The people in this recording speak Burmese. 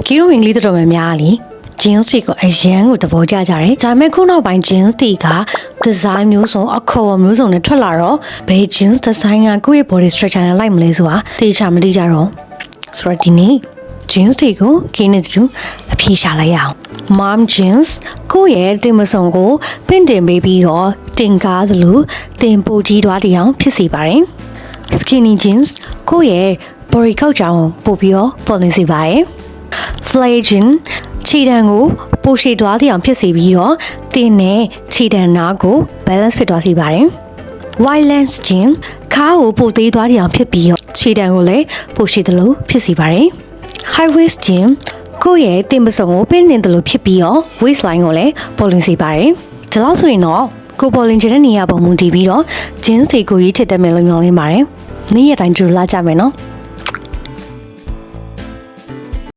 ကီရိုမင်္ဂလိတော်များများလी jeans တွေကိုအရန်ကိုသဘောကျကြတယ်ဒါပေမဲ့ခုနောက်ပိုင်း jeans တွေက design မျိုးစုံအခေါ်မျိုးစုံနဲ့ထွက်လာတော့ဘယ် jeans design ကကိုယ့်ရဲ့ body structure နဲ့လိုက်မလဲဆိုတာသိချာမသိကြတော့ဆိုတော့ဒီနေ့ jeans တွေကိုခင်းနေသူအဖြေရှာလိုက်ရအောင် mom jeans ကိုယ့်ရဲ့တင်မစုံကိုပင့်တင်ပေးပြီးတော့တင်ကားသလိုတင်ပိုကြီးသွားတဲ့အောင်ဖြစ်စေပါတယ် skinny jeans ကိုယ့်ရဲ့ body ကောက်ကြောင်ပို့ပြီးတော့ပေါ်နေစေပါတယ် flare jean ခြေတံကိုပိုရှည်သွားတဲ့အောင်ဖြစ်စေပြီးတော့တင်နဲ့ခြေတံနားကို balance ဖြစ်သွားစေပါတယ် wide length jean ခါးကိုပိုသေးသွားတဲ့အောင်ဖြစ်ပြီးတော့ခြေတံကိုလည်းပိုရှည်သလိုဖြစ်စေပါတယ် high waist jean ကိုယ့်ရဲ့တင်ပစုံကိုပင်းတင်သလိုဖြစ်ပြီးတော့ waist line ကိုလည်းပေါ်လင်းစေပါတယ်ဒီလောက်ဆိုရင်တော့ကိုပေါ်လင်းချတဲ့နေရာပုံမူတည်ပြီးတော့ jeans တွေကိုရွေးချယ်တတ်မယ်လို့မျှော်လင့်ပါတယ်နေ့ရက်တိုင်းကြိုလာကြမယ်နော်